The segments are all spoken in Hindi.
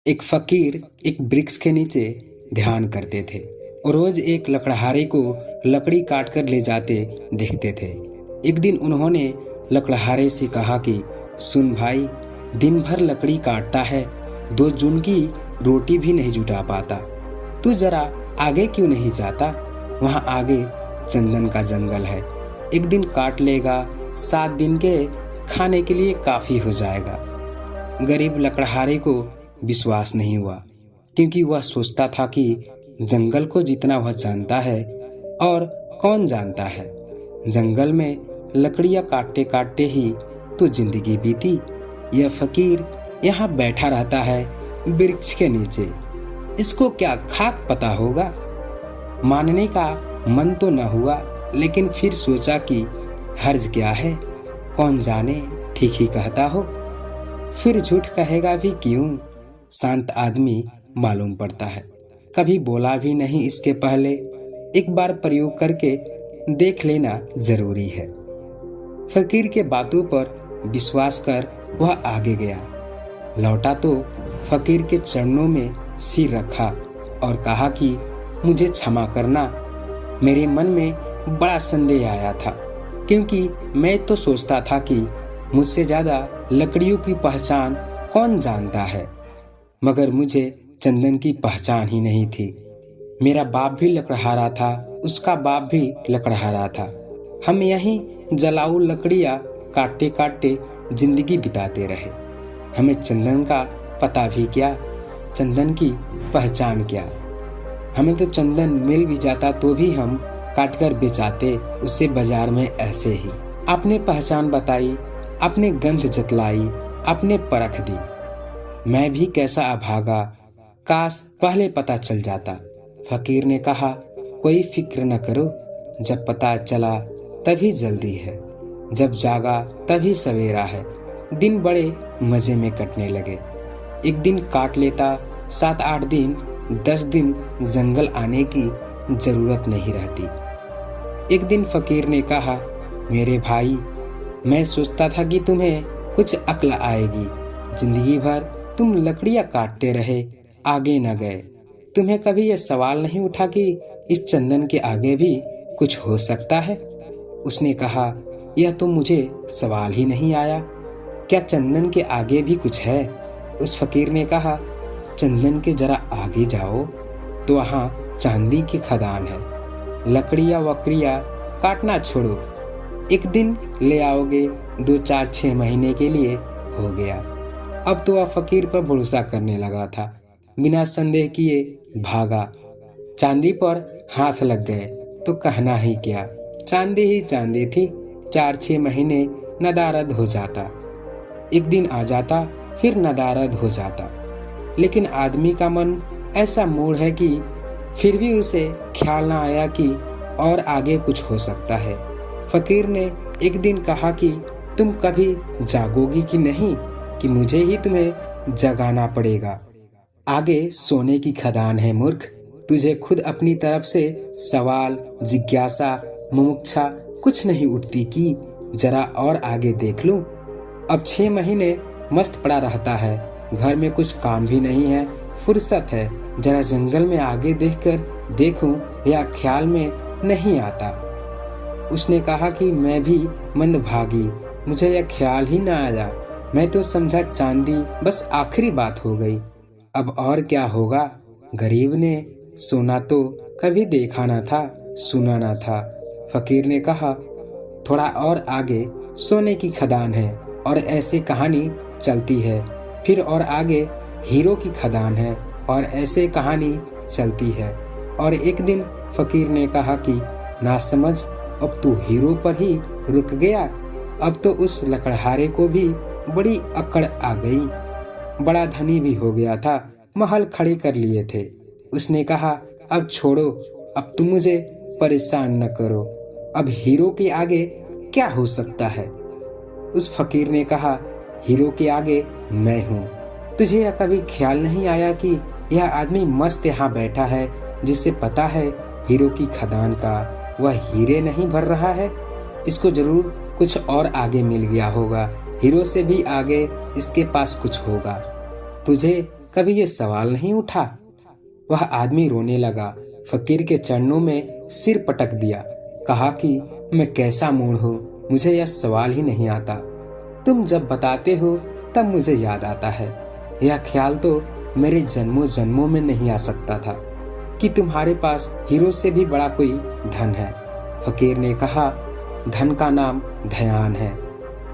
एक फकीर एक वृक्ष के नीचे ध्यान करते थे और रोज एक लकड़हारे को लकड़ी काट कर ले जाते देखते थे। एक दिन उन्होंने लकड़हारे से कहा कि सुन भाई, दिन भर लकड़ी काटता है, 2 जून की रोटी भी नहीं जुटा पाता। तू जरा आगे क्यों नहीं जाता? वहाँ आगे चंदन का जंगल है, एक दिन काट लेगा, 7 दिन के खाने के लिए काफी हो जाएगा। गरीब लकड़हारे को विश्वास नहीं हुआ, क्योंकि वह सोचता था कि जंगल को जितना वह जानता है और कौन जानता है। जंगल में लकड़ियां काटते काटते ही तो जिंदगी बीती। यह फकीर यहाँ बैठा रहता है वृक्ष के नीचे, इसको क्या खाक पता होगा। मानने का मन तो न हुआ, लेकिन फिर सोचा कि हर्ज क्या है, कौन जाने ठीक ही कहता हो। फिर झूठ कहेगा भी क्यों, शांत आदमी मालूम पड़ता है। कभी बोला भी नहीं इसके पहले, एक बार प्रयोग करके देख लेना जरूरी है। फकीर के बातों पर विश्वास कर वह आगे गया। लौटा तो फकीर के चरणों में सिर रखा और कहा कि मुझे क्षमा करना, मेरे मन में बड़ा संदेह आया था, क्योंकि मैं तो सोचता था कि मुझसे ज्यादा लकड़ियों की पहचान कौन जानता है, मगर मुझे चंदन की पहचान ही नहीं थी। मेरा बाप भी लकड़हारा था, उसका बाप भी लकड़हारा था। हम यहीं जलाऊ लकड़ियां काटते काटते जिंदगी बिताते रहे। हमें चंदन का पता भी क्या, चंदन की पहचान क्या। हमें तो चंदन मिल भी जाता तो भी हम काटकर बेचाते उसे बाजार में ऐसे ही। आपने पहचान बताई, आपने गंध जतलाई, आपने परख दी। मैं भी कैसा अभागा, काश पहले पता चल जाता। फकीर ने कहा, कोई फिक्र न करो, जब पता चला तभी जल्दी है, जब जागा तभी सवेरा है। दिन बड़े मजे में कटने लगे। एक दिन काट लेता, 7-8 दिन, 10 दिन जंगल आने की जरूरत नहीं रहती। एक दिन फकीर ने कहा, मेरे भाई, मैं सोचता था कि तुम्हें कुछ अक्ल आएगी। जिंदगी भर तुम लकड़ियां काटते रहे, आगे न गए। तुम्हें कभी यह सवाल नहीं उठा कि इस चंदन के आगे भी कुछ हो सकता है? उसने कहा, यह तो मुझे सवाल ही नहीं आया। क्या चंदन के आगे भी कुछ है? उस फकीर ने कहा, चंदन के जरा आगे जाओ तो वहाँ चांदी की खदान है। लकड़ियां वकड़ियां काटना छोड़ो, एक दिन ले आओगे, 2-4-6 महीने के लिए हो गया। अब तो वह फकीर पर भरोसा करने लगा था। बिना संदेह किए भागा। चांदी पर हाथ लग गए तो कहना ही क्या, चांदी ही चांदी थी। 4-6 महीने नदारद हो जाता, एक दिन आ जाता, फिर नदारद हो जाता। लेकिन आदमी का मन ऐसा मूड है कि फिर भी उसे ख्याल ना आया कि और आगे कुछ हो सकता है। फकीर ने एक दिन कहा कि तुम कभी जागोगी कि नहीं, कि मुझे ही तुम्हें जगाना पड़ेगा। आगे सोने की खदान है मूर्ख। तुझे खुद अपनी तरफ से सवाल, जिज्ञासा, मुमुक्षा कुछ नहीं उठती कि जरा और आगे देख लूं। अब 6 महीने मस्त पड़ा रहता है, घर में कुछ काम भी नहीं है, फुर्सत है, जरा जंगल में आगे देखकर देखूं, या ख्याल में नहीं आता। उसने कहा कि मैं भी मंदभागी, मुझे यह ख्याल ही न आया। मैं तो समझा चांदी बस आखिरी बात हो गई, अब और क्या होगा। गरीब ने सोना तो कभी देखा ना था, सुना ना था। फकीर ने कहा, थोड़ा और आगे सोने की खदान है और ऐसे कहानी चलती है। फिर और आगे हीरो की खदान है और ऐसे कहानी चलती है। और एक दिन फकीर ने कहा कि ना समझ, अब तू हीरो पर ही रुक गया। अब तो उस लकड़हारे को भी बड़ी अकड़ आ गई। बड़ा धनी भी हो गया था, महल खड़े कर लिए थे। उसने कहा, अब छोड़ो, अब तुम मुझे परेशान न करो। अब हीरो के आगे क्या हो सकता है? उस फकीर ने कहा, हीरो के आगे मैं हूँ। तुझे यह कभी ख्याल नहीं आया कि यह आदमी मस्त यहाँ बैठा है, जिसे पता है हीरो की खदान का वह हीरे नहीं भर रहा है? इसको जरूर कुछ और आगे मिल गया होगा, हीरो से भी आगे इसके पास कुछ होगा। तुझे कभी ये सवाल नहीं उठा? वह आदमी रोने लगा, फकीर के चरणों में सिर पटक दिया, कहा कि मैं कैसा मूढ़ हूँ, मुझे यह सवाल ही नहीं आता। तुम जब बताते हो तब मुझे याद आता है। यह ख्याल तो मेरे जन्मों जन्मों में नहीं आ सकता था कि तुम्हारे पास हीरो से भी बड़ा कोई धन है। फकीर ने कहा, धन का नाम ध्यान है।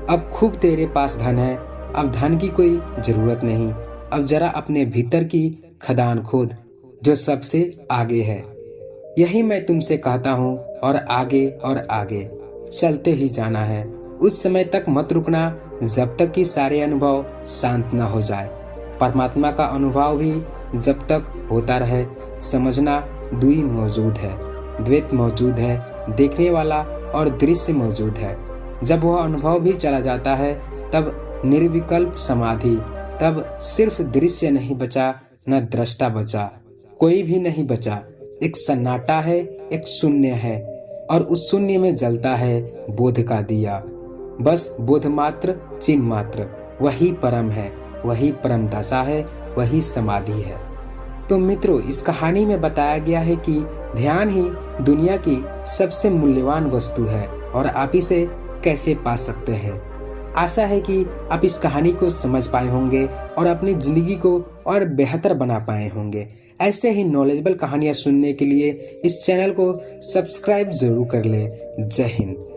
अब खूब तेरे पास धन है, अब धन की कोई जरूरत नहीं। अब जरा अपने भीतर की खदान खोद जो सबसे आगे है। यही मैं तुमसे कहता हूँ, और आगे चलते ही जाना है। उस समय तक मत रुकना जब तक कि सारे अनुभव शांत न हो जाए। परमात्मा का अनुभव भी जब तक होता रहे, समझना दुई मौजूद है, द्वैत मौजूद है, देखने वाला और दृश्य मौजूद है। जब वह अनुभव भी चला जाता है तब निर्विकल्प समाधि, तब सिर्फ दृश्य नहीं बचा, न दृष्टा बचा, कोई भी नहीं बचा। एक सन्नाटा है, एक शून्य है, और उस शून्य में जलता है बोध का दिया। बस बोध मात्र, चिन्ह मात्र, वही परम है, वही परम दशा है, वही समाधि है। तो मित्रों, इस कहानी में बताया गया है कि ध्यान ही दुनिया की सबसे मूल्यवान वस्तु है और आप इसे कैसे पा सकते हैं। आशा है कि आप इस कहानी को समझ पाए होंगे और अपनी जिंदगी को और बेहतर बना पाए होंगे। ऐसे ही नॉलेजेबल कहानियां सुनने के लिए इस चैनल को सब्सक्राइब जरूर कर ले। जय हिंद।